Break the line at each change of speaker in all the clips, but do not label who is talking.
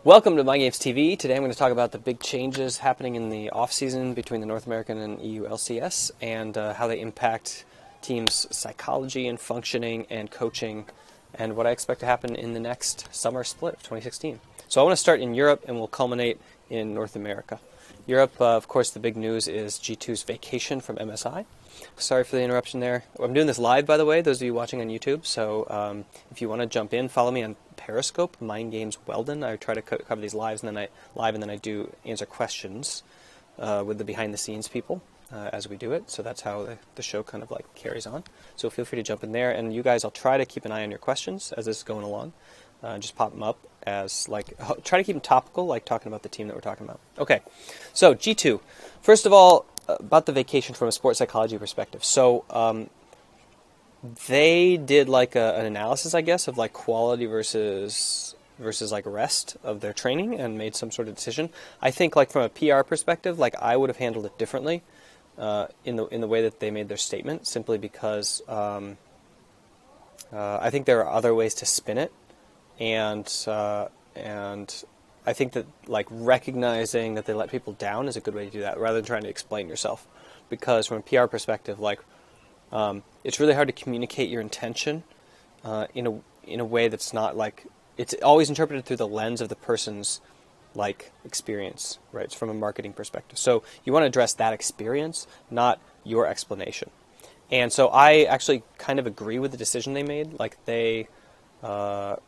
Welcome to My Games TV. Today I'm going to talk about the big changes happening in the off-season between the North American and EU LCS and how they impact teams' psychology and functioning and coaching and what I expect to happen in the next summer split of 2016. So I want to start in Europe and we'll culminate in North America. Europe, of course, the big news is G2's vacation from MSI. Sorry for the interruption there. I'm doing this live, by the way, those of you watching on YouTube, so if you want to jump in, follow me on Periscope, Mind Games Weldon. I try to cover these lives, and then I do answer questions with the behind-the-scenes people as we do it, so that's how the show kind of like carries on. So feel free to jump in there, and you guys, I'll try to keep an eye on your questions as this is going along. Just pop them up as, like, try to keep them topical, like talking about the team that we're talking about. Okay, so G2. First of all, about the vacation from a sports psychology perspective. So they did like an analysis, I guess, of like quality versus like rest of their training and made some sort of decision. I think like from a PR perspective, like I would have handled it differently in the way that they made their statement, simply because I think there are other ways to spin it, and I think that like recognizing that they let people down is a good way to do that, rather than trying to explain yourself. Because from a PR perspective, like it's really hard to communicate your intention in a way that's not like, it's always interpreted through the lens of the person's like experience, right? It's from a marketing perspective. So you want to address that experience, not your explanation. And so I actually kind of agree with the decision they made. Like they have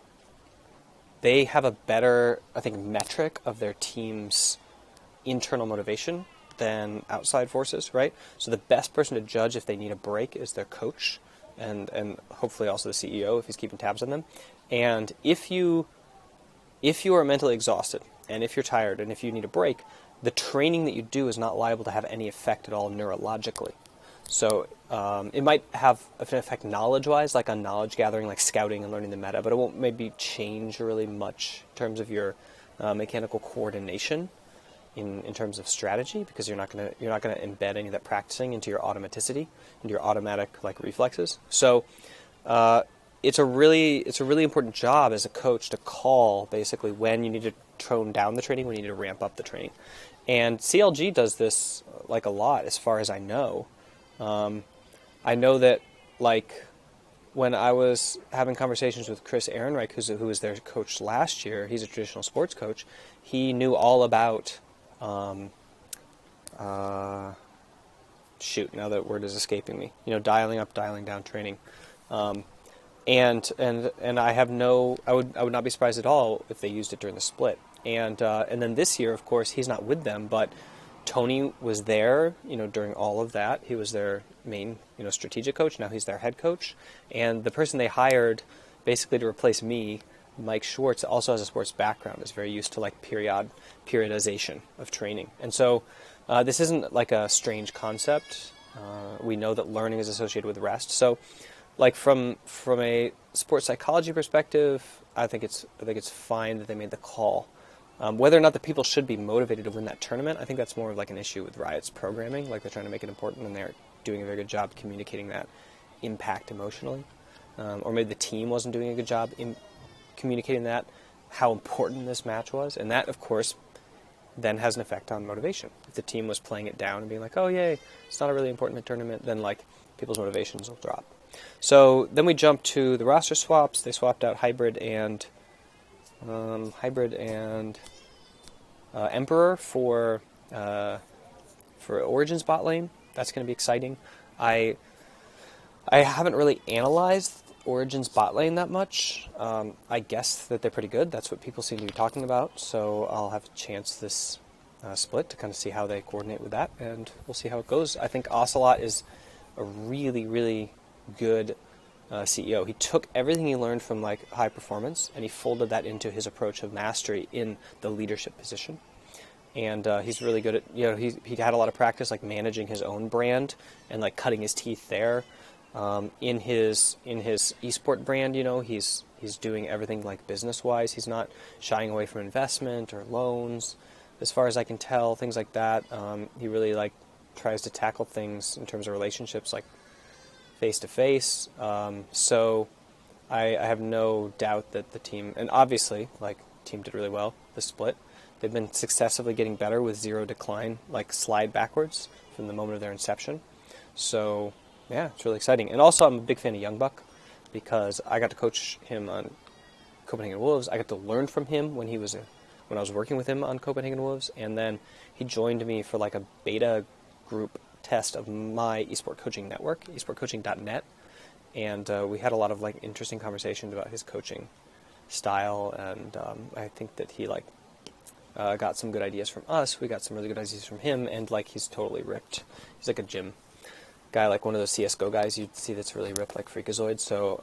a better, I think, metric of their team's internal motivation than outside forces, right? So the best person to judge if they need a break is their coach, and hopefully also the CEO if he's keeping tabs on them. And if you are mentally exhausted, and if you're tired, and if you need a break, the training that you do is not liable to have any effect at all neurologically. So it might have an effect knowledge-wise, like on knowledge gathering, like scouting and learning the meta, but it won't maybe change really much in terms of your mechanical coordination in terms of strategy, because you're not gonna embed any of that practicing into your automaticity, into your automatic like reflexes. So it's a really important job as a coach to call basically when you need to tone down the training, when you need to ramp up the training, and CLG does this like a lot, as far as I know. I know that, like, when I was having conversations with Chris Ehrenreich, who was their coach last year, he's a traditional sports coach, he knew all about, shoot, now that word is escaping me, dialing up, dialing down training. And I would not be surprised at all if they used it during the split. And then this year, of course, he's not with them, but Tony was there, during all of that. He was their main, strategic coach. Now he's their head coach. And the person they hired basically to replace me, Mike Schwartz, also has a sports background, is very used to like periodization of training. And so this isn't like a strange concept. We know that learning is associated with rest. So like from a sports psychology perspective, I think it's fine that they made the call. Whether or not the people should be motivated to win that tournament, I think that's more of like an issue with Riot's programming. Like they're trying to make it important, and they're doing a very good job communicating that impact emotionally. Or maybe the team wasn't doing a good job in communicating that, how important this match was. And that, of course, then has an effect on motivation. If the team was playing it down and being like, oh, yay, it's not a really important tournament, then like people's motivations will drop. So then we jump to the roster swaps. They swapped out Hybrid and Emperor for Origen's bot lane. That's going to be exciting. I haven't really analyzed Origen's bot lane that much. I guess that they're pretty good. That's what people seem to be talking about. So I'll have a chance this split to kind of see how they coordinate with that, and we'll see how it goes. I think Ocelot is a really, really good CEO. He took everything he learned from like high performance and he folded that into his approach of mastery in the leadership position. And he's really good at, he had a lot of practice like managing his own brand and like cutting his teeth there. In his esport brand, he's doing everything like business wise. He's not shying away from investment or loans, as far as I can tell, things like that. He really like tries to tackle things in terms of relationships like face-to-face, so I have no doubt that the team, and obviously, like, team did really well this split. They've been successively getting better with zero decline, like slide backwards from the moment of their inception. So yeah, it's really exciting. And also, I'm a big fan of Youngbuck because I got to coach him on Copenhagen Wolves. I got to learn from him when I was working with him on Copenhagen Wolves, and then he joined me for like a beta group test of my esport coaching network, esportcoaching.net, and we had a lot of like interesting conversations about his coaching style, and I think that he got some good ideas from us. We got some really good ideas from him, and like he's totally ripped. He's like a gym guy, like one of those CS:GO guys you'd see that's really ripped, like Freakazoid. So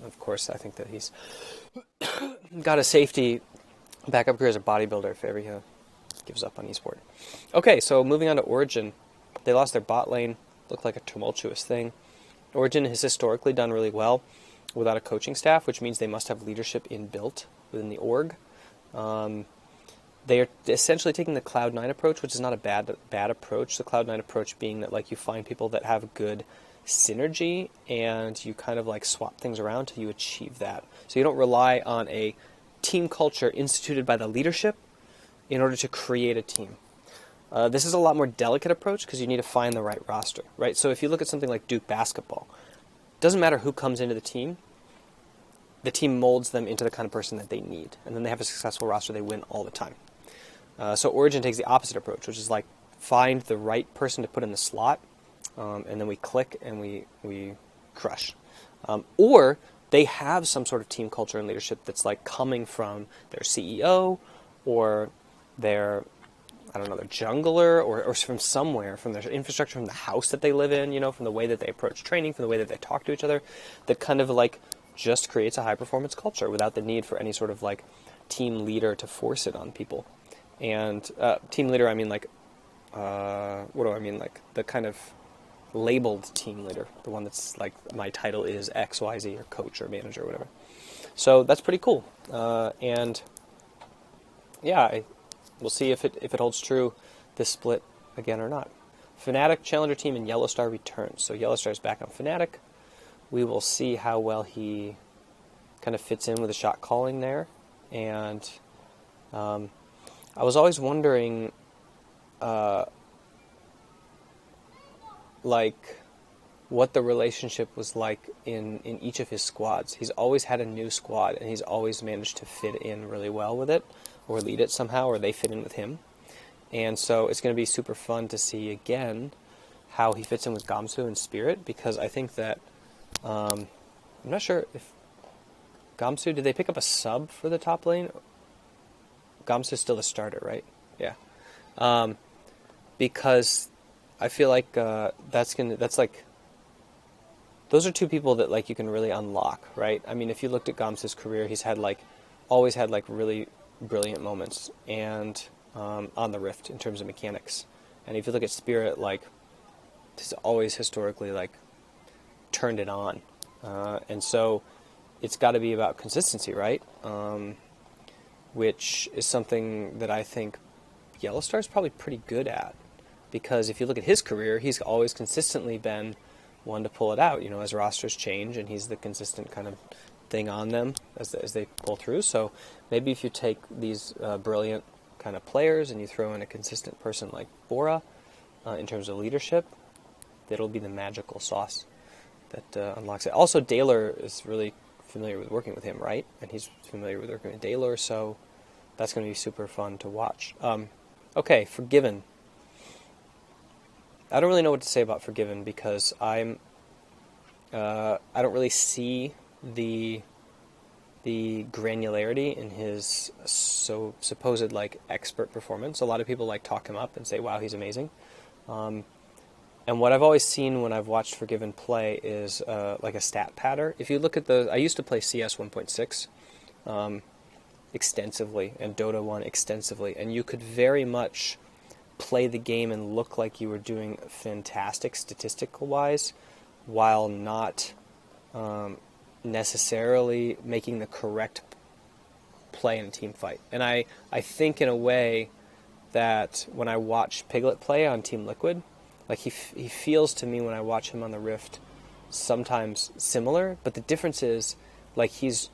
of course, I think that he's got a safety backup career as a bodybuilder if ever he gives up on esport. Okay, so moving on to Origen. They lost their bot lane. Looked like a tumultuous thing. Origen has historically done really well without a coaching staff, which means they must have leadership inbuilt within the org. They are essentially taking the Cloud9 approach, which is not a bad approach. The Cloud9 approach being that like you find people that have good synergy and you kind of like swap things around till you achieve that. So you don't rely on a team culture instituted by the leadership in order to create a team. This is a lot more delicate approach because you need to find the right roster, right? So if you look at something like Duke basketball, it doesn't matter who comes into the team molds them into the kind of person that they need. And then they have a successful roster, they win all the time. So Origen takes the opposite approach, which is like find the right person to put in the slot, and then we click and we crush. Or they have some sort of team culture and leadership that's like coming from their CEO or their jungler or from somewhere, from their infrastructure, from the house that they live in, from the way that they approach training, from the way that they talk to each other, that kind of like just creates a high performance culture without the need for any sort of like team leader to force it on people. And team leader, I mean like, what do I mean? Like the kind of labeled team leader, the one that's like my title is X, Y, Z, or coach or manager or whatever. So that's pretty cool. And yeah, we'll see if it holds true this split again or not. Fnatic Challenger team and YellowStar returns. So YellowStar is back on Fnatic. We will see how well he kind of fits in with the shot calling there. And I was always wondering, like, what the relationship was like in each of his squads. He's always had a new squad, and he's always managed to fit in really well with it, or lead it somehow, or they fit in with him. And so it's going to be super fun to see again how he fits in with Gamsu and Spirit, because I think that, I'm not sure if Gamsu, did they pick up a sub for the top lane? Gamsu's still the starter, right? Yeah. Because I feel like that's like, those are two people that like you can really unlock, right? I mean, if you looked at Gamsu's career, he's had like, always had like really brilliant moments and on the Rift in terms of mechanics. And if you look at Spirit, like, he's always historically like turned it on. And so it's got to be about consistency, right? Which is something that I think YellowStar is probably pretty good at. Because if you look at his career, he's always consistently been one to pull it out, as rosters change, and he's the consistent kind of thing on them as they pull through. So maybe if you take these brilliant kind of players and you throw in a consistent person like Bora in terms of leadership, that'll be the magical sauce that unlocks it. Also, Daylor is really familiar with working with him, right? And he's familiar with working with Daylor, so that's going to be super fun to watch. Okay, Forgiven. I don't really know what to say about Forgiven because I don't really see the granularity in his supposed like expert performance. A lot of people like talk him up and say, "Wow, he's amazing." And what I've always seen when I've watched Forgiven play is like a stat pattern. If you look at I used to play CS 1.6 extensively and Dota 1 extensively, and you could very much play the game and look like you were doing fantastic statistical-wise while not necessarily making the correct play in a team fight. And I think in a way that when I watch Piglet play on Team Liquid, like he feels to me when I watch him on the Rift sometimes similar, but the difference is like he's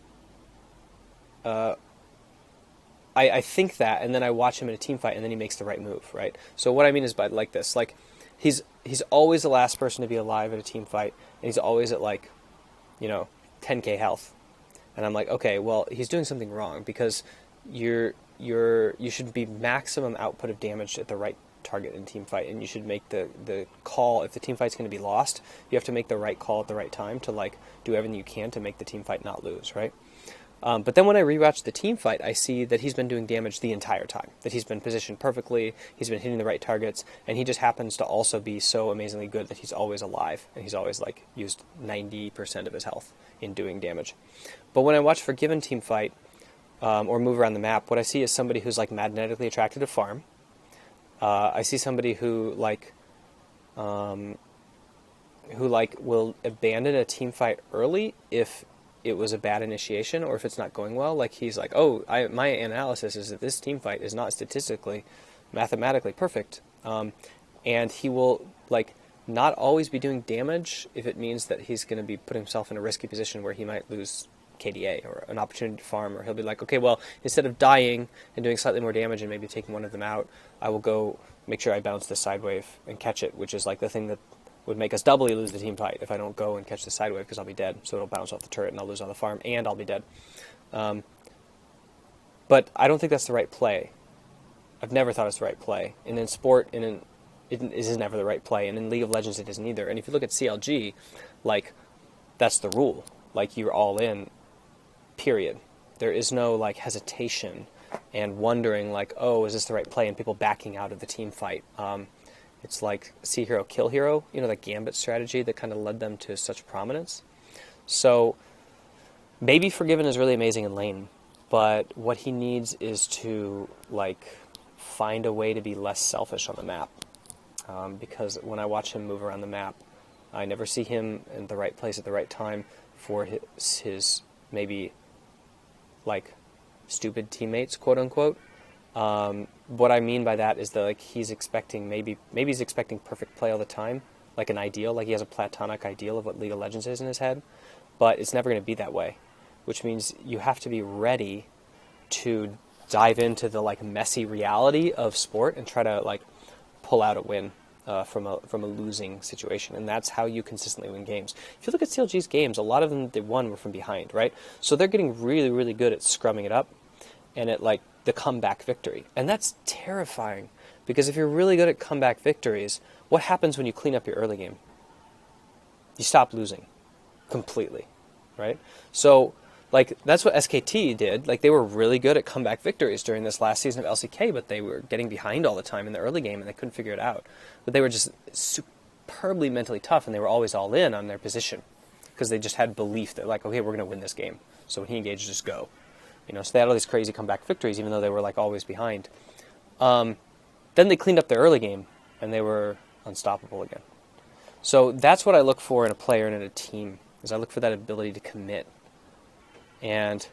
I think that, and then I watch him in a team fight, and then he makes the right move, right? So what I mean is by like this, like he's always the last person to be alive at a team fight, and he's always at like, 10k health, and I'm like, okay, well he's doing something wrong because you should be maximum output of damage at the right target in a team fight, and you should make the call if the team fight's going to be lost. You have to make the right call at the right time to like do everything you can to make the team fight not lose, right? But then when I rewatch the team fight, I see that he's been doing damage the entire time, that he's been positioned perfectly, he's been hitting the right targets, and he just happens to also be so amazingly good that he's always alive, and he's always like used 90% of his health in doing damage. But when I watch Forgiven team fight, or move around the map, what I see is somebody who's like magnetically attracted to farm. I see somebody who will abandon a team fight early if it was a bad initiation or if it's not going well. Like he's like, my analysis is that this team fight is not statistically, mathematically perfect, and he will like not always be doing damage if it means that he's going to be putting himself in a risky position where he might lose KDA or an opportunity to farm, or he'll be like, okay, well, instead of dying and doing slightly more damage and maybe taking one of them out, I will go make sure I bounce the side wave and catch it, which is like the thing that would make us doubly lose the team fight if I don't go and catch the side wave because I'll be dead. So it'll bounce off the turret and I'll lose on the farm and I'll be dead. But I don't think that's the right play. I've never thought it's the right play. And in sport, it is never the right play. And in League of Legends, it isn't either. And if you look at CLG, like, that's the rule. Like, you're all in, period. There is no, like, hesitation and wondering, like, oh, is this the right play? And people backing out of the team fight. It's like see hero, kill hero, that Gambit strategy that kind of led them to such prominence. So maybe Forgiven is really amazing in lane, but what he needs is to like find a way to be less selfish on the map. Because when I watch him move around the map, I never see him in the right place at the right time for his maybe like stupid teammates, quote unquote. What I mean by that is that like he's expecting maybe he's expecting perfect play all the time, like an ideal, like he has a platonic ideal of what League of Legends is in his head, but it's never going to be that way, which means you have to be ready to dive into the like messy reality of sport and try to like pull out a win from a losing situation, and that's how you consistently win games. If you look at CLG's games, a lot of them they won were from behind, right? So they're getting really, really good at scrumming it up and at like the comeback victory. And that's terrifying because if you're really good at comeback victories, what happens when you clean up your early game? You stop losing completely, right? So like that's what SKT did. Like they were really good at comeback victories during this last season of LCK, but they were getting behind all the time in the early game and they couldn't figure it out. But they were just superbly mentally tough and they were always all in on their position because they just had belief that like, okay, we're going to win this game. So when he engaged, just go. So they had all these crazy comeback victories, even though they were like always behind. Then they cleaned up their early game, and they were unstoppable again. So that's what I look for in a player and in a team, is I look for that ability to commit. And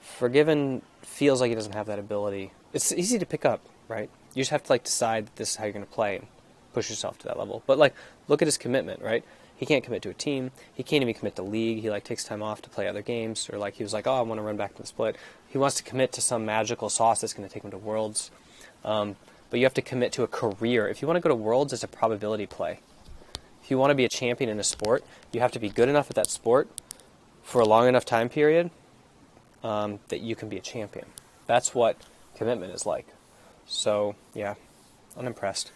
Forgiven feels like he doesn't have that ability. It's easy to pick up, right? You just have to like decide that this is how you're going to play and push yourself to that level. But like, look at his commitment, right? He can't commit to a team. He can't even commit to League. He like takes time off to play other games, or like he was like, oh, I want to run back to the split. He wants to commit to some magical sauce that's going to take him to Worlds. But you have to commit to a career. If you want to go to Worlds, it's a probability play. If you want to be a champion in a sport, you have to be good enough at that sport for a long enough time period that you can be a champion. That's what commitment is like. So yeah, unimpressed.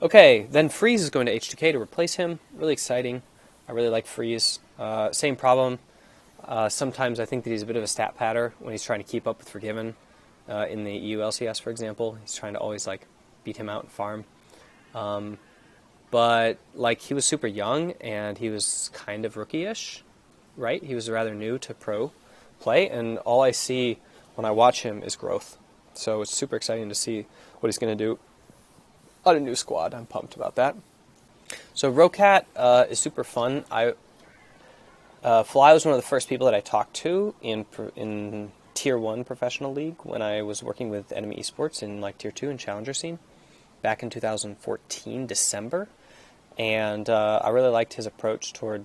Okay, then Freeze is going to H2K to replace him. Really exciting. I really like Freeze. Same problem. Sometimes I think that he's a bit of a stat patter when he's trying to keep up with Forgiven in the EU LCS, for example. He's trying to always like beat him out and farm. But like he was super young and he was kind of rookie-ish, right? He was rather new to pro play, and all I see when I watch him is growth. So it's super exciting to see what he's going to do on a new squad. I'm pumped about that. So Roccat is super fun. Fly was one of the first people that I talked to in Tier 1 professional league when I was working with Enemy Esports in like Tier 2 and Challenger scene back in 2014, December. And I really liked his approach toward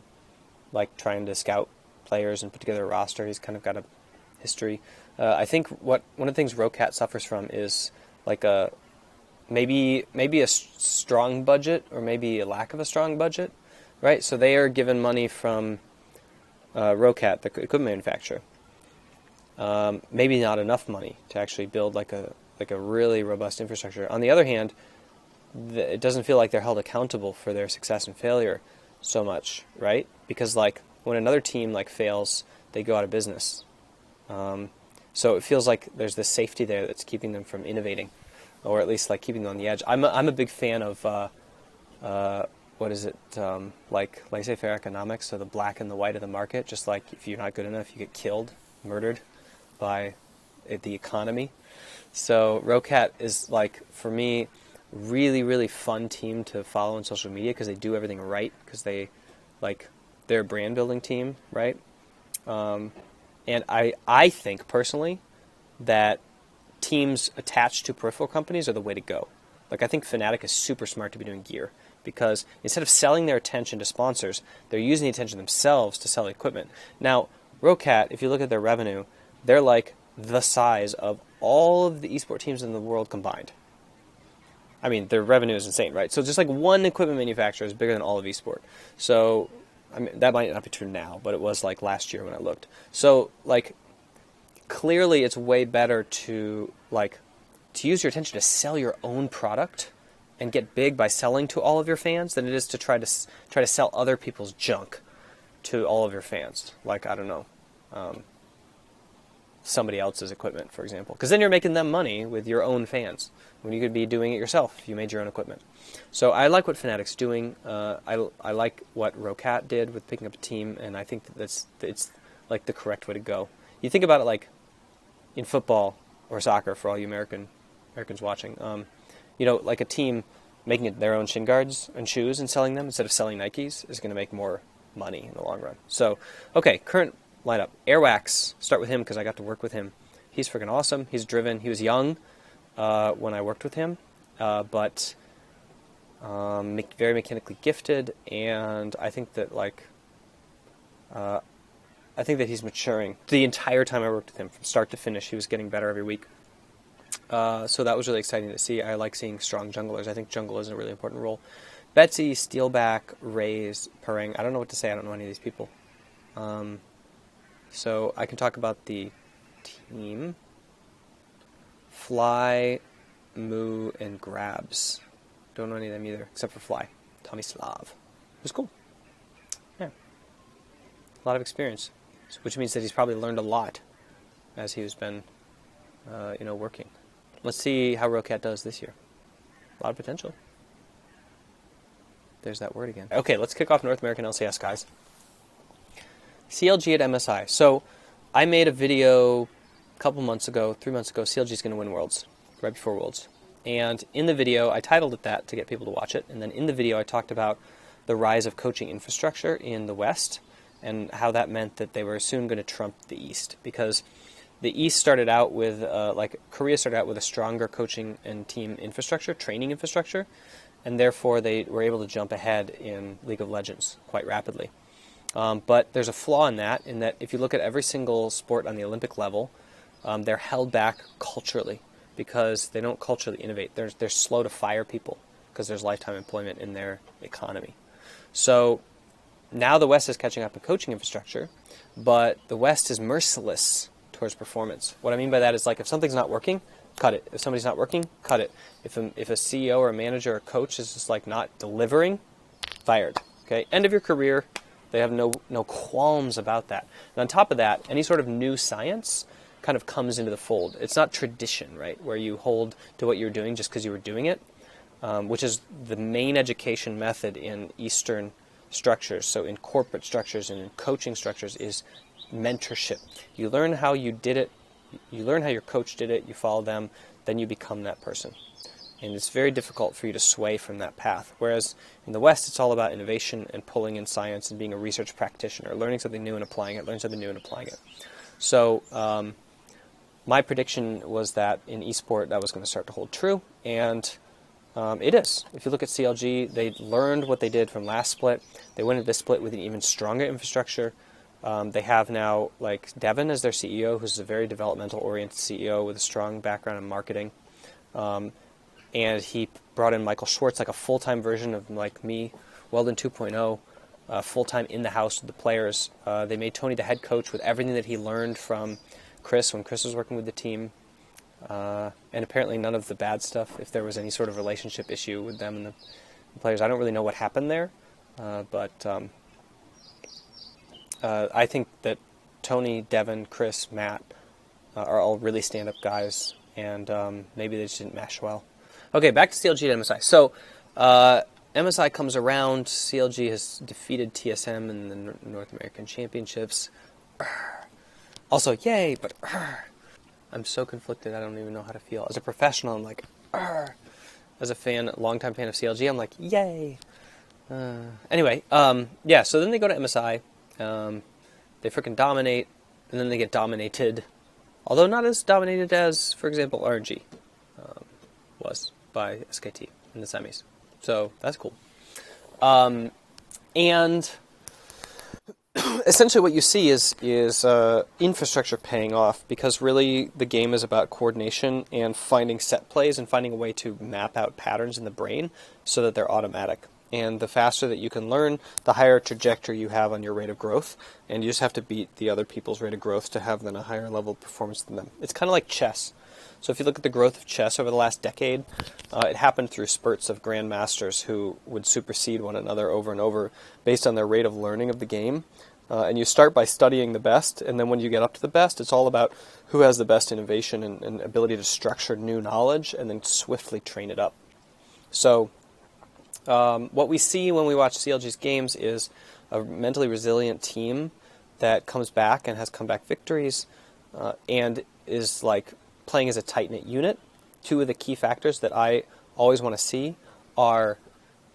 like trying to scout players and put together a roster. He's kind of got a history I think one of the things Roccat suffers from is like a maybe a strong budget, or maybe a lack of a strong budget, right? So they are given money from Roccat, the equipment manufacturer. Maybe not enough money to actually build like a really robust infrastructure. On the other hand, it doesn't feel like they're held accountable for their success and failure so much, right? Because like when another team like fails, they go out of business. So it feels like there's this safety there that's keeping them from innovating, or at least like keeping them on the edge. I'm a big fan of what is it, like laissez-faire economics, so the black and the white of the market. Just like if you're not good enough, you get killed, murdered by the economy. So Roccat is, like, for me, really, really fun team to follow on social media because they do everything right, because they're a brand building team, right? And I think personally that teams attached to peripheral companies are the way to go. Like, I think Fnatic is super smart to be doing gear, because instead of selling their attention to sponsors, they're using the attention themselves to sell equipment. Now, Roccat, if you look at their revenue, they're like the size of all of the esport teams in the world combined. I mean, their revenue is insane, right? So just like one equipment manufacturer is bigger than all of esport. So, I mean, that might not be true now, but it was like last year when I looked. So, like, clearly it's way better to use your attention to sell your own product and get big by selling to all of your fans than it is to try to sell other people's junk to all of your fans. Like, I don't know, somebody else's equipment, for example. Because then you're making them money with your own fans, when you could be doing it yourself if you made your own equipment. So I like what Fnatic's doing. I like what Roccat did with picking up a team, and I think that it's like the correct way to go. You think about it like in football or soccer, for all you Americans watching. Like a team making it their own shin guards and shoes and selling them instead of selling Nikes is going to make more money in the long run. So, okay, current lineup. Airwax, start with him because I got to work with him. He's freaking awesome. He's driven. He was young when I worked with him, but very mechanically gifted, and I think that he's maturing. The entire time I worked with him, from start to finish, he was getting better every week. So that was really exciting to see. I like seeing strong junglers. I think jungle is a really important role. Betsy, Steelback, Raze, Parang. I don't know what to say. I don't know any of these people. So I can talk about the team. Fly, Moo, and Grabs. Don't know any of them either, except for Fly. Tommy Slav. It was cool. Yeah. A lot of experience, which means that he's probably learned a lot as he's been, working. Let's see how Roccat does this year. A lot of potential. There's that word again. Okay, let's kick off North American LCS, guys. CLG at MSI. So I made a video a couple months ago, 3 months ago. CLG is going to win Worlds, right before Worlds. And in the video, I titled it that to get people to watch it. And then in the video, I talked about the rise of coaching infrastructure in the West and how that meant that they were soon going to trump the East. Because the East started out with, Korea started out with a stronger coaching and team infrastructure, training infrastructure. And therefore, they were able to jump ahead in League of Legends quite rapidly. But there's a flaw in that if you look at every single sport on the Olympic level, they're held back culturally because they don't culturally innovate. They're slow to fire people because there's lifetime employment in their economy. So now the West is catching up in coaching infrastructure, but the West is merciless towards performance. What I mean by that is, like, if something's not working, cut it. If somebody's not working, cut it. If a CEO or a manager or a coach is just like not delivering, fired. Okay, end of your career. They have no qualms about that. And on top of that, any sort of new science kind of comes into the fold. It's not tradition, right, where you hold to what you're doing just because you were doing it, which is the main education method in Eastern structures. So in corporate structures and in coaching structures is mentorship. You learn how you did it, you learn how your coach did it, you follow them, then you become that person. And it's very difficult for you to sway from that path. Whereas in the West, it's all about innovation and pulling in science and being a research practitioner, learning something new and applying it, learning something new and applying it. So my prediction was that in esport, that was going to start to hold true, and it is. If you look at CLG, they learned what they did from last split. They went into this split with an even stronger infrastructure. They have now like Devin as their CEO, who's a very developmental-oriented CEO with a strong background in marketing. And he brought in Michael Schwartz, like a full-time version of like me, Weldon 2.0, full-time in the house with the players. They made Tony the head coach with everything that he learned from Chris when Chris was working with the team. And apparently none of the bad stuff, if there was any sort of relationship issue with them and the players. I don't really know what happened there, but I think that Tony, Devin, Chris, Matt are all really stand-up guys, and maybe they just didn't mesh well. Okay, back to CLG and MSI. So MSI comes around. CLG has defeated TSM in the North American Championships. Also, yay, but I'm so conflicted. I don't even know how to feel. As a professional, I'm like, as a fan, longtime fan of CLG, I'm like, yay. Anyway, yeah, so then they go to MSI. They freaking dominate, and then they get dominated. Although not as dominated as, for example, RNG was by SKT in the semis. So that's cool. And essentially what you see is infrastructure paying off, because really the game is about coordination and finding set plays and finding a way to map out patterns in the brain so that they're automatic. And the faster that you can learn, the higher trajectory you have on your rate of growth, and you just have to beat the other people's rate of growth to have then a higher level of performance than them. It's kind of like chess. So if you look at the growth of chess over the last decade, it happened through spurts of grandmasters who would supersede one another over and over based on their rate of learning of the game. And you start by studying the best, and then when you get up to the best, it's all about who has the best innovation and ability to structure new knowledge and then swiftly train it up. So what we see when we watch CLG's games is a mentally resilient team that comes back and has comeback victories and is like playing as a tight-knit unit. Two of the key factors that I always want to see are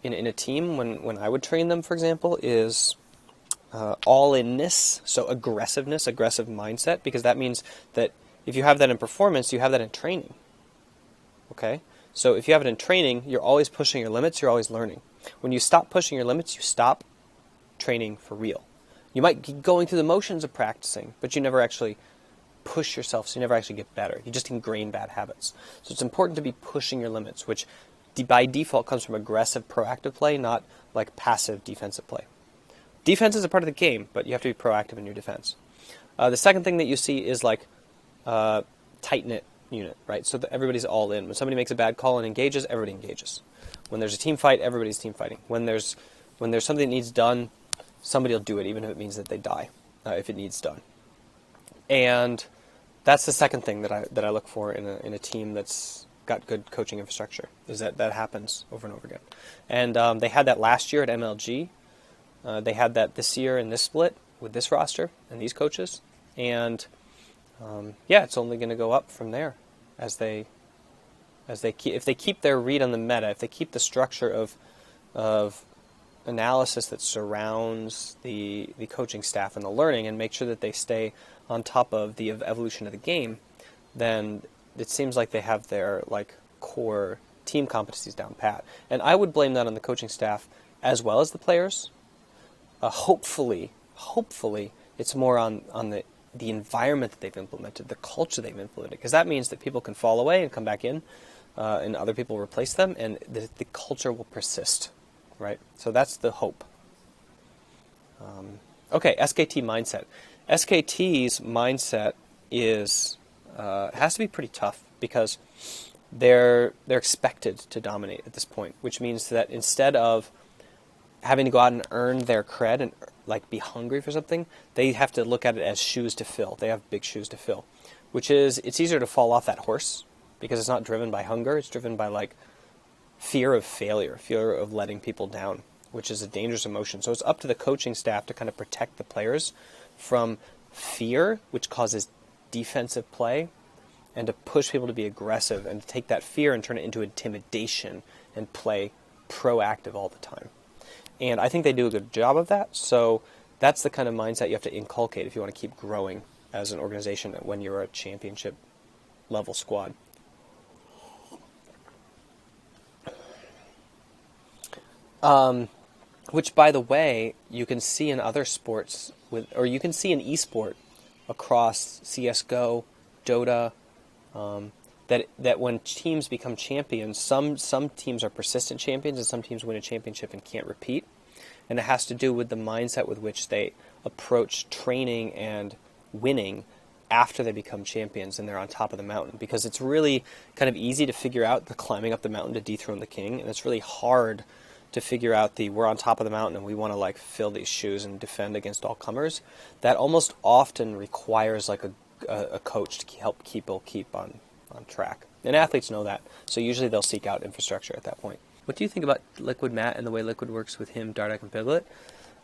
in a team when I would train them, for example, is all-inness, so aggressiveness, aggressive mindset, because that means that if you have that in performance, you have that in training. Okay? So if you have it in training, you're always pushing your limits, you're always learning. When you stop pushing your limits, you stop training for real. You might be going through the motions of practicing, but you never actually push yourself, so you never actually get better. You just ingrain bad habits. So it's important to be pushing your limits, which by default comes from aggressive, proactive play, not like passive defensive play. Defense is a part of the game, but you have to be proactive in your defense. The second thing that you see is like tight-knit unit, right? So that everybody's all in. When somebody makes a bad call and engages, everybody engages. When there's a team fight, everybody's team fighting. When there's something that needs done, somebody will do it, even if it means that they die, if it needs done. And that's the second thing that I look for in a team that's got good coaching infrastructure, is that happens over and over again. And they had that last year at MLG. They had that this year in this split with this roster and these coaches. And yeah, it's only going to go up from there if they keep their read on the meta, if they keep the structure of analysis that surrounds the coaching staff and the learning, and make sure that they stay on top of the evolution of the game, then it seems like they have their like core team competencies down pat. And I would blame that on the coaching staff as well as the players. Hopefully, it's more on the environment that they've implemented, the culture they've implemented, because that means that people can fall away and come back in, and other people replace them, and the culture will persist, right? So that's the hope. Okay, SKT mindset. SKT's mindset is has to be pretty tough, because they're expected to dominate at this point, which means that instead of having to go out and earn their cred and like be hungry for something, they have to look at it as shoes to fill. They have big shoes to fill, which is, it's easier to fall off that horse because it's not driven by hunger. It's driven by like fear of failure, fear of letting people down, which is a dangerous emotion. So it's up to the coaching staff to kind of protect the players from fear, which causes defensive play, and to push people to be aggressive and to take that fear and turn it into intimidation and play proactive all the time. And I think they do a good job of that. So that's the kind of mindset you have to inculcate if you want to keep growing as an organization when you're a championship level squad. which, by the way, you can see in other sports, or you can see in esport across CS:GO, Dota, that when teams become champions, some teams are persistent champions and some teams win a championship and can't repeat. And it has to do with the mindset with which they approach training and winning after they become champions and they're on top of the mountain. Because it's really kind of easy to figure out the climbing up the mountain to dethrone the king, and it's really hard to figure out the we're on top of the mountain and we want to like fill these shoes and defend against all comers. That almost often requires like a coach to help people keep on track. And athletes know that, so usually they'll seek out infrastructure at that point. What do you think about Liquid Matt and the way Liquid works with him, Dardoch, and Piglet?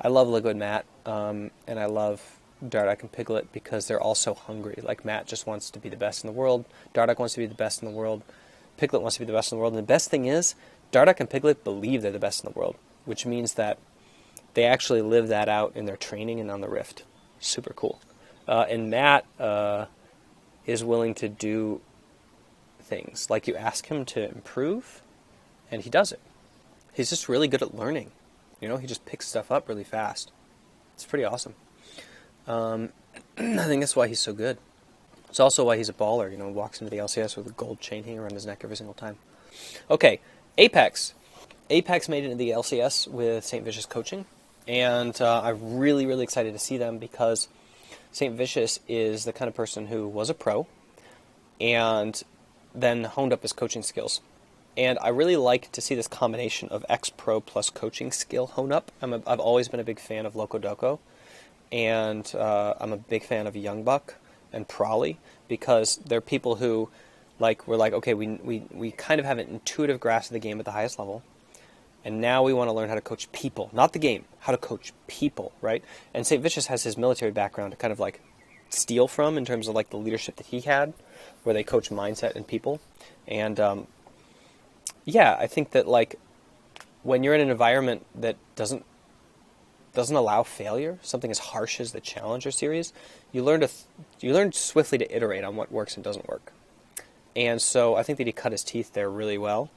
I love Liquid Matt, and I love Dardoch and Piglet because they're all so hungry. Like, Matt just wants to be the best in the world, Dardoch wants to be the best in the world, Piglet wants to be the best in the world, and the best thing is, Dardoch and Piglet believe they're the best in the world, which means that they actually live that out in their training and on the Rift. Super cool. And Matt is willing to do things. Like, you ask him to improve, and he does it. He's just really good at learning. You know, he just picks stuff up really fast. It's pretty awesome. I think that's why he's so good. It's also why he's a baller. You know, walks into the LCS with a gold chain hanging around his neck every single time. Okay, Apex. Apex made it into the LCS with Saintvicious coaching, and I'm really, really excited to see them because Saintvicious is the kind of person who was a pro and then honed up his coaching skills. And I really like to see this combination of ex-pro plus coaching skill hone up. I've always been a big fan of Locodoco, and I'm a big fan of Youngbuck and Prolly because they're people who we're like, okay, we kind of have an intuitive grasp of the game at the highest level, and now we want to learn how to coach people, not the game, how to coach people, right? And Saintvicious has his military background to kind of like steal from in terms of like the leadership that he had, where they coach mindset and people. And yeah, I think that like when you're in an environment that doesn't allow failure, something as harsh as the Challenger series, you learn swiftly to iterate on what works and doesn't work. And so I think that he cut his teeth there really well.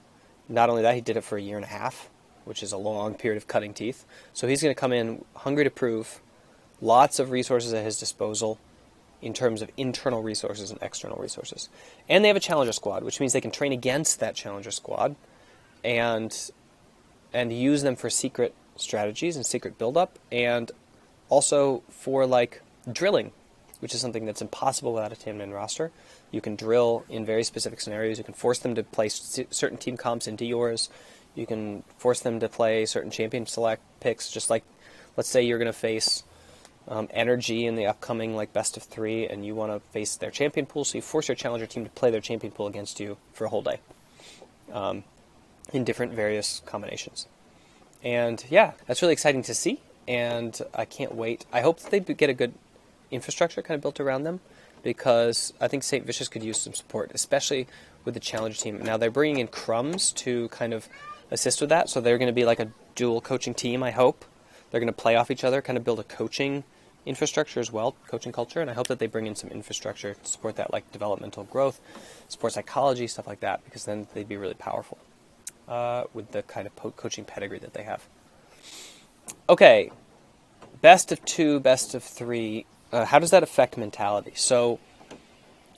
Not only that, he did it for a year and a half, which is a long period of cutting teeth. So he's going to come in hungry to prove, lots of resources at his disposal in terms of internal resources and external resources. And they have a Challenger squad, which means they can train against that Challenger squad and use them for secret strategies and secret build-up, and also for like drilling, which is something that's impossible without a 10-man roster. You can drill in very specific scenarios. You can force them to play certain team comps into yours. You can force them to play certain champion select picks, just like, let's say you're going to face NRG in the upcoming like best of 3, and you want to face their champion pool, so you force your challenger team to play their champion pool against you for a whole day in different various combinations. And yeah, that's really exciting to see, and I can't wait. I hope that they get a good infrastructure kind of built around them, because I think Saintvicious could use some support, especially with the challenger team. Now they're bringing in Crumbs to kind of assist with that, so they're going to be like a dual coaching team, I hope. They're going to play off each other, kind of build a coaching infrastructure as well, coaching culture, and I hope that they bring in some infrastructure to support that, like developmental growth, sport psychology, stuff like that, because then they'd be really powerful with the kind of coaching pedigree that they have. Okay, best of 2, best of 3. How does that affect mentality? So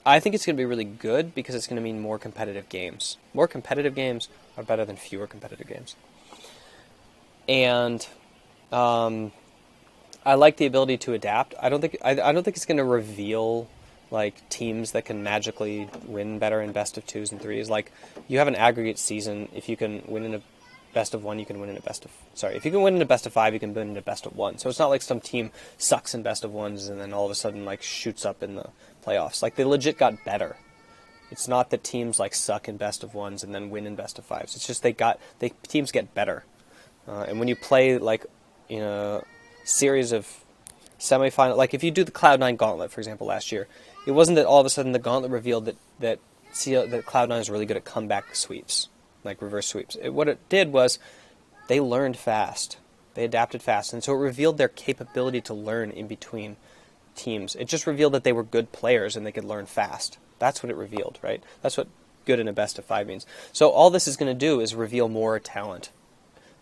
I think it's going to be really good because it's going to mean more competitive games. More competitive games are better than fewer competitive games. And I like the ability to adapt. I don't think it's going to reveal like teams that can magically win better in best of 2s and 3s. Like, you have an aggregate season. If you can win in a best of 1, you can win in a best of... Sorry, if you can win in a best of 5, you can win in a best of 1. So it's not like some team sucks in best of 1s and then all of a sudden like shoots up in the playoffs. Like, they legit got better. It's not that teams like suck in best of 1s and then win in best of 5s. It's just teams get better. And when you play like in a series of semifinal, like if you do the Cloud9 Gauntlet, for example, last year, it wasn't that all of a sudden the Gauntlet revealed that Cloud9 is really good at comeback sweeps, like reverse sweeps. What it did was they learned fast. They adapted fast. And so it revealed their capability to learn in between teams. It just revealed that they were good players and they could learn fast. That's what it revealed, right? That's what good in a best of 5 means. So all this is going to do is reveal more talent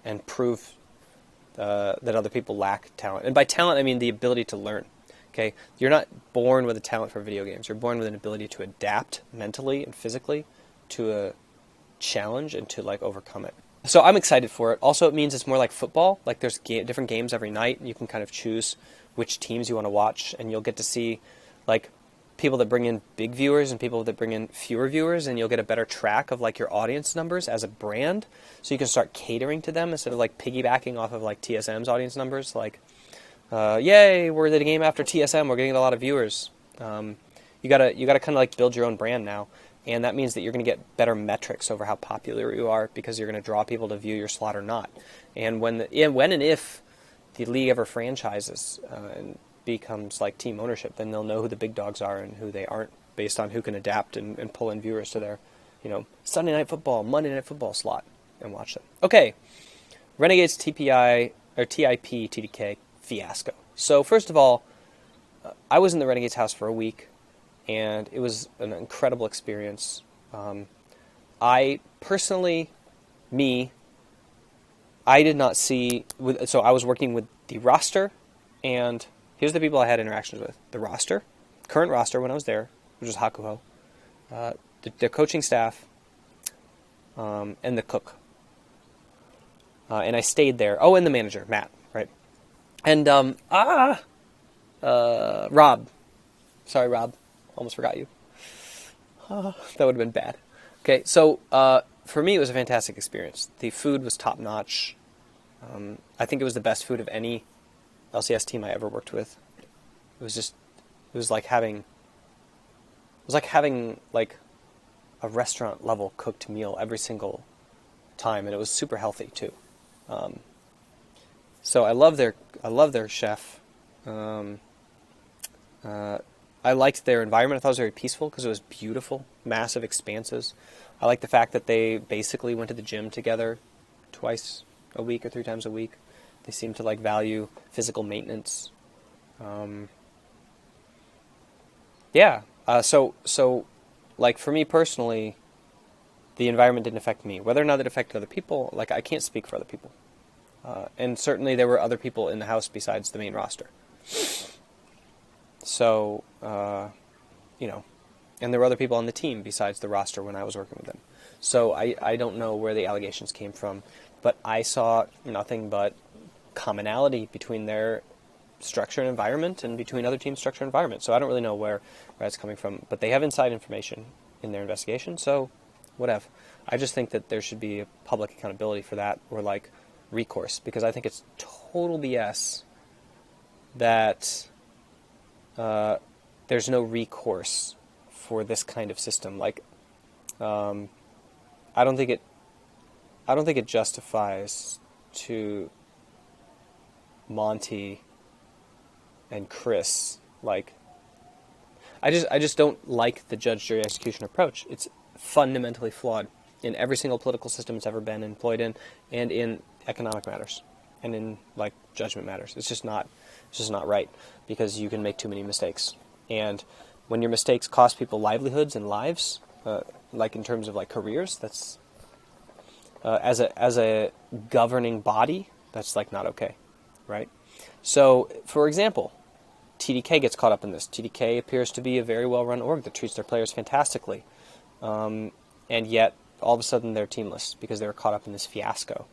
and prove that other people lack talent. And by talent, I mean the ability to learn. Okay, you're not born with a talent for video games. You're born with an ability to adapt mentally and physically to a challenge and to like overcome it. So I'm excited for it. Also, it means it's more like football. Like there's different games every night, and you can kind of choose which teams you want to watch, and you'll get to see like people that bring in big viewers and people that bring in fewer viewers, and you'll get a better track of like your audience numbers as a brand, so you can start catering to them instead of like piggybacking off of like TSM's audience numbers. Like, yay, we're the game after TSM, we're getting a lot of viewers. You gotta kind of like build your own brand now, and that means that you're going to get better metrics over how popular you are because you're going to draw people to view your slot or not. And when and if the league ever franchises and becomes like team ownership, then they'll know who the big dogs are and who they aren't based on who can adapt and pull in viewers to their, Sunday Night Football, Monday Night Football slot and watch them. Okay, Renegades TPI or TIP TDK fiasco. So first of all, I was in the Renegades house for a week, and it was an incredible experience. I personally, I did not see, so I was working with the roster, and here's the people I had interactions with. The roster, current roster when I was there, which was Hakuho, the coaching staff, and the cook. And I stayed there. Oh, and the manager, Matt, right? And, Rob. Sorry, Rob. Almost forgot you. That would have been bad. Okay, so for me, it was a fantastic experience. The food was top-notch. I think it was the best food of any LCS team I ever worked with. It was like having like a restaurant level cooked meal every single time, and it was super healthy too. So I love their chef. I liked their environment. I thought it was very peaceful because it was beautiful, massive expanses. I like the fact that they basically went to the gym together twice a week or 3 times a week. They seem to like value physical maintenance. So like for me personally, the environment didn't affect me. Whether or not it affected other people, like I can't speak for other people. And certainly there were other people in the house besides the main roster. So, and there were other people on the team besides the roster when I was working with them. So I don't know where the allegations came from, but I saw nothing but commonality between their structure and environment and between other teams' structure and environment. So I don't really know where it's coming from, but they have inside information in their investigation, so whatever. I just think that there should be a public accountability for that, or like recourse, because I think it's total BS that there's no recourse for this kind of system. Like, I don't think it justifies to Monty and Chris. Like, I just don't like the judge, jury, execution approach. It's fundamentally flawed in every single political system it's ever been employed in, and in economic matters, and in like judgment matters. It's just not right, because you can make too many mistakes. And when your mistakes cost people livelihoods and lives, like in terms of like careers, that's as a governing body, that's like not okay, right? So, for example, TDK gets caught up in this. TDK appears to be a very well-run org that treats their players fantastically, and yet all of a sudden they're teamless because they were caught up in this fiasco.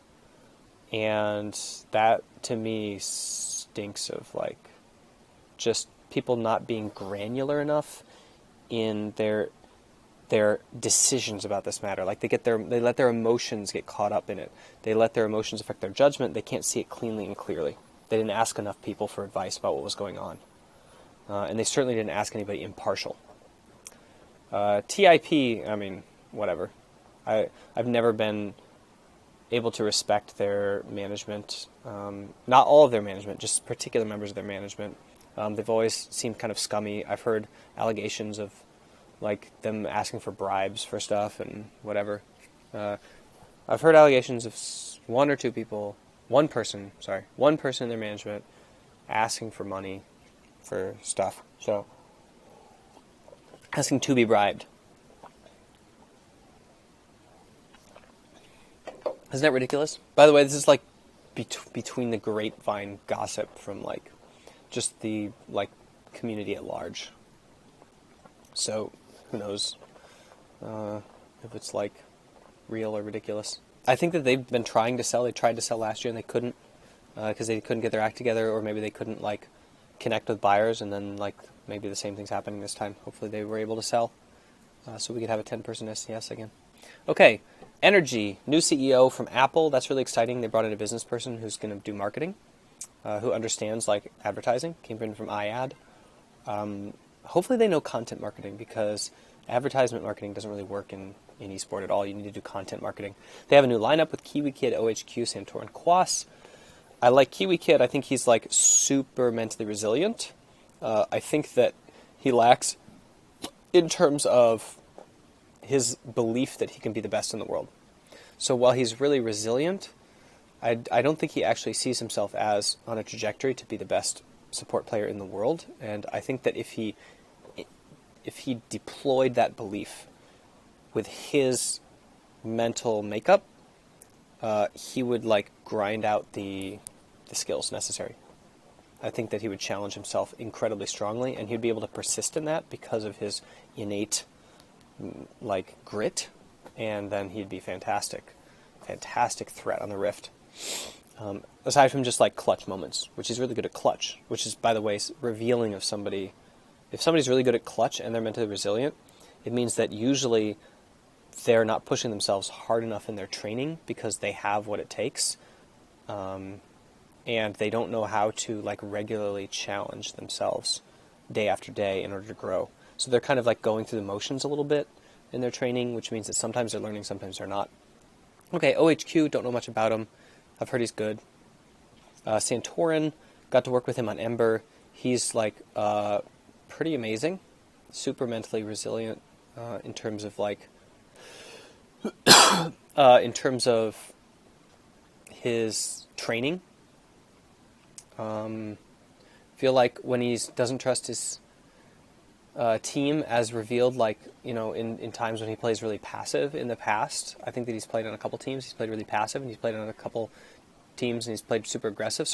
And that, to me, stinks of like just people not being granular enough in their decisions about this matter. Like they let their emotions get caught up in it. They let their emotions affect their judgment. They can't see it cleanly and clearly. They didn't ask enough people for advice about what was going on, and they certainly didn't ask anybody impartial. TIP, I mean, whatever. I've never been able to respect their management. Not all of their management, just particular members of their management. They've always seemed kind of scummy. I've heard allegations of like them asking for bribes for stuff and whatever. I've heard allegations of one person in their management asking for money for stuff. So, asking to be bribed. Isn't that ridiculous? By the way, this is like between the grapevine gossip from like just the like community at large. So who knows if it's like real or ridiculous. I think that they've been trying to sell. They tried to sell last year and they couldn't because they couldn't get their act together, or maybe they couldn't like connect with buyers, and then like maybe the same thing's happening this time. Hopefully they were able to sell so we could have a 10-person SCS again. Okay, NRG, new CEO from Apple. That's really exciting. They brought in a business person who's going to do marketing, who understands like advertising. Came in from iAd. Hopefully they know content marketing, because advertisement marketing doesn't really work in esport at all. You need to do content marketing. They have a new lineup with Kiwikid, OHQ, Santorin, Quas. I like Kiwikid. I think he's like super mentally resilient. I think that he lacks in terms of his belief that he can be the best in the world. So while he's really resilient, I don't think he actually sees himself as on a trajectory to be the best support player in the world. And I think that if he deployed that belief with his mental makeup, he would like grind out the skills necessary. I think that he would challenge himself incredibly strongly, and he'd be able to persist in that because of his innate like grit, and then he'd be fantastic threat on the Rift. Aside from just like clutch moments, which he's really good at clutch, which is, by the way, revealing of somebody. If somebody's really good at clutch and they're mentally resilient, it means that usually they're not pushing themselves hard enough in their training because they have what it takes, and they don't know how to like regularly challenge themselves day after day in order to grow. So they're kind of like going through the motions a little bit in their training, which means that sometimes they're learning, sometimes they're not. Okay, OHQ, don't know much about him. I've heard he's good. Santorin, got to work with him on Ember. He's like pretty amazing, super mentally resilient in terms of like in terms of his training. Feel like when he doesn't trust his team, as revealed, like, you know, in times when he plays really passive in the past. I think that he's played on a couple teams. He's played really passive, and he's played on a couple teams, and he's played super aggressive.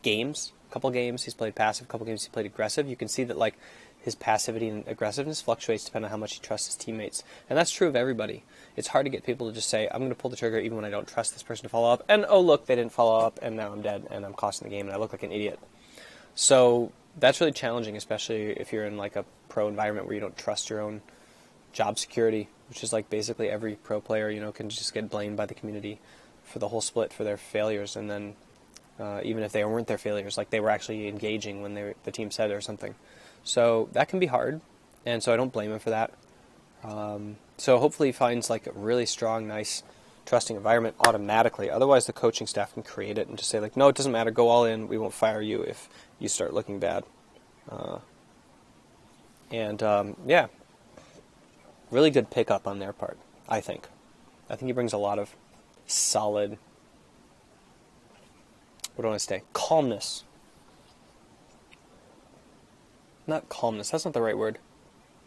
Games. A couple games he's played passive, a couple games he played aggressive. You can see that like his passivity and aggressiveness fluctuates depending on how much he trusts his teammates. And that's true of everybody. It's hard to get people to just say, I'm going to pull the trigger even when I don't trust this person to follow up. And, oh, look, they didn't follow up, and now I'm dead, and I'm costing the game, and I look like an idiot. So that's really challenging, especially if you're in like a pro environment where you don't trust your own job security, which is like basically every pro player, you know, can just get blamed by the community for the whole split for their failures. And then even if they weren't their failures, like they were actually engaging when the team said it or something. So that can be hard, and so I don't blame him for that. So hopefully he finds like a really strong, nice, trusting environment automatically. Otherwise, the coaching staff can create it and just say like, no, it doesn't matter, go all in. We won't fire you if you start looking bad. Yeah, really good pickup on their part, I think. I think he brings a lot of solid, what do I want to say? Calmness. Not calmness, that's not the right word.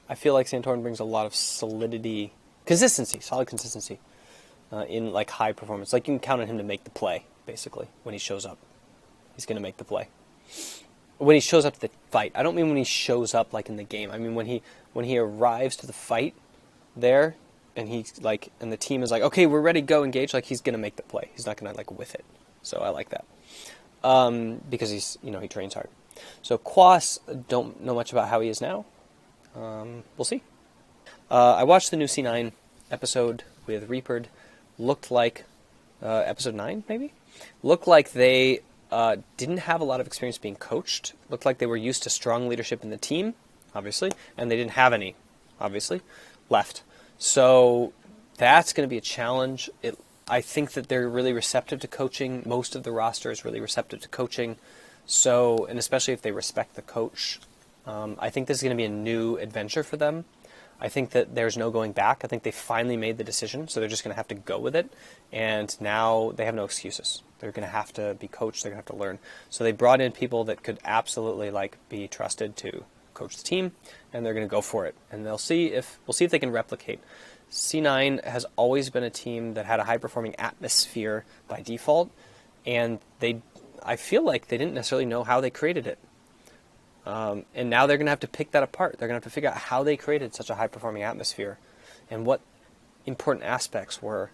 I feel like Santorin brings a lot of solidity, solid consistency in like high performance. Like you can count on him to make the play, basically, when he shows up. He's going to make the play. When he shows up to the fight. I don't mean when he shows up like in the game. I mean when he arrives to the fight there, and he's like, and the team is like, okay, we're ready to go engage. Like he's going to make the play. He's not going to like whiff it. So I like that because he's, you know, he trains hard. So Quas, don't know much about how he is now. We'll see. I watched the new C9 episode with Reapered. Looked like episode 9 maybe. Looked like they didn't have a lot of experience being coached. Looked like they were used to strong leadership in the team, obviously, and they didn't have any, obviously, left. So that's going to be a challenge. I think that they're really receptive to coaching. Most of the roster is really receptive to coaching. So, and especially if they respect the coach, I think this is going to be a new adventure for them. I think that there's no going back. I think they finally made the decision, so they're just going to have to go with it. And now they have no excuses. They're going to have to be coached. They're going to have to learn. So they brought in people that could absolutely like be trusted to coach the team, and they're going to go for it. And we'll see if they can replicate. C9 has always been a team that had a high-performing atmosphere by default, and I feel like they didn't necessarily know how they created it. And now they're going to have to pick that apart. They're going to have to figure out how they created such a high-performing atmosphere and what important aspects were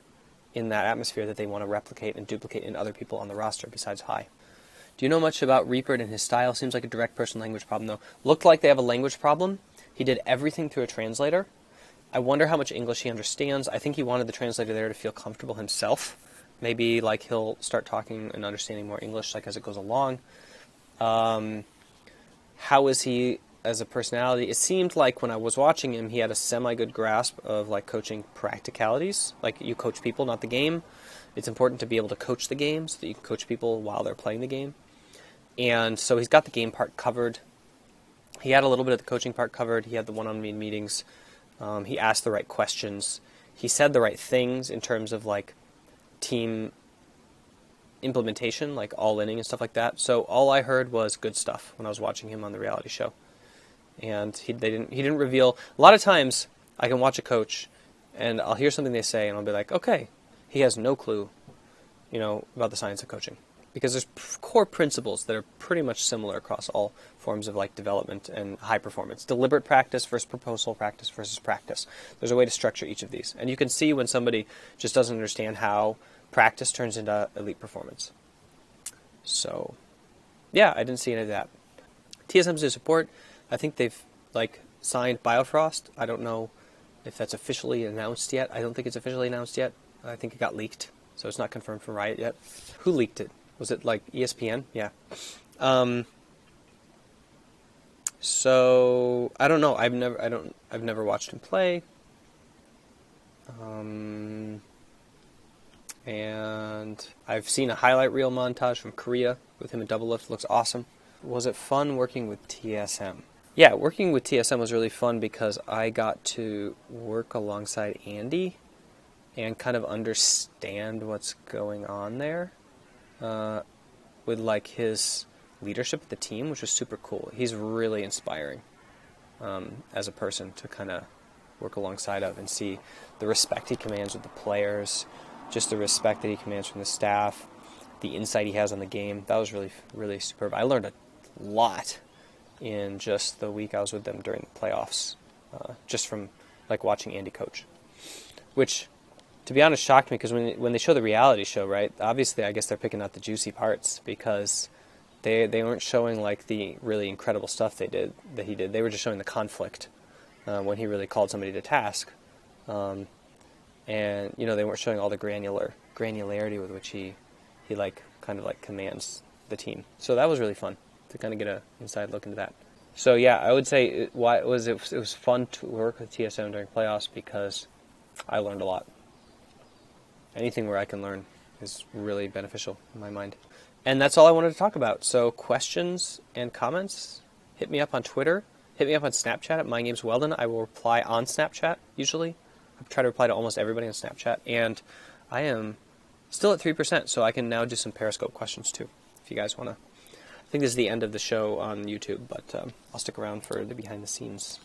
in that atmosphere that they want to replicate and duplicate in other people on the roster besides High. Do you know much about Reapered and his style? Seems like a direct person language problem, though. Looked like they have a language problem. He did everything through a translator. I wonder how much English he understands. I think he wanted the translator there to feel comfortable himself. Maybe like he'll start talking and understanding more English like as it goes along. How is he as a personality? It seemed like when I was watching him, he had a semi-good grasp of like coaching practicalities. Like you coach people, not the game. It's important to be able to coach the game so that you can coach people while they're playing the game. And so he's got the game part covered. He had a little bit of the coaching part covered. He had the one-on-one meetings. He asked the right questions. He said the right things in terms of like team implementation, like all-inning and stuff like that. So all I heard was good stuff when I was watching him on the reality show. And he didn't reveal. A lot of times I can watch a coach and I'll hear something they say and I'll be like, okay, he has no clue, about the science of coaching. Because there's core principles that are pretty much similar across all forms of like development and high performance. Deliberate practice versus proposal practice versus practice. There's a way to structure each of these. And you can see when somebody just doesn't understand how practice turns into elite performance. So, yeah, I didn't see any of that. TSM's new support, I think they've signed Biofrost. I don't know if that's officially announced yet. I don't think it's officially announced yet. I think it got leaked, so it's not confirmed from Riot yet. Who leaked it? Was it ESPN? Yeah. So I don't know. I've never watched him play. And I've seen a highlight reel montage from Korea with him in double lift. Looks awesome. Was it fun working with TSM? Yeah, working with TSM was really fun because I got to work alongside Andy and kind of understand what's going on there with his leadership of the team, which was super cool. He's really inspiring as a person to kind of work alongside of and see the respect he commands with the players, just the respect that he commands from the staff, the insight he has on the game. That was really, really superb. I learned a lot in just the week I was with them during the playoffs, just from watching Andy coach, which, to be honest, shocked me because when they show the reality show, right, obviously I guess they're picking out the juicy parts because they weren't showing the really incredible stuff that he did. They were just showing the conflict when he really called somebody to task. And they weren't showing all the granularity with which he commands the team. So that was really fun to kind of get an inside look into that. So yeah, I would say it was fun to work with TSM during playoffs because I learned a lot. Anything where I can learn is really beneficial in my mind. And that's all I wanted to talk about. So questions and comments, hit me up on Twitter, hit me up on Snapchat at MyNamesWeldon. I will reply on Snapchat usually. I try to reply to almost everybody on Snapchat, and I am still at 3%, so I can now do some Periscope questions too, if you guys want to. I think this is the end of the show on YouTube, but I'll stick around for the behind the scenes.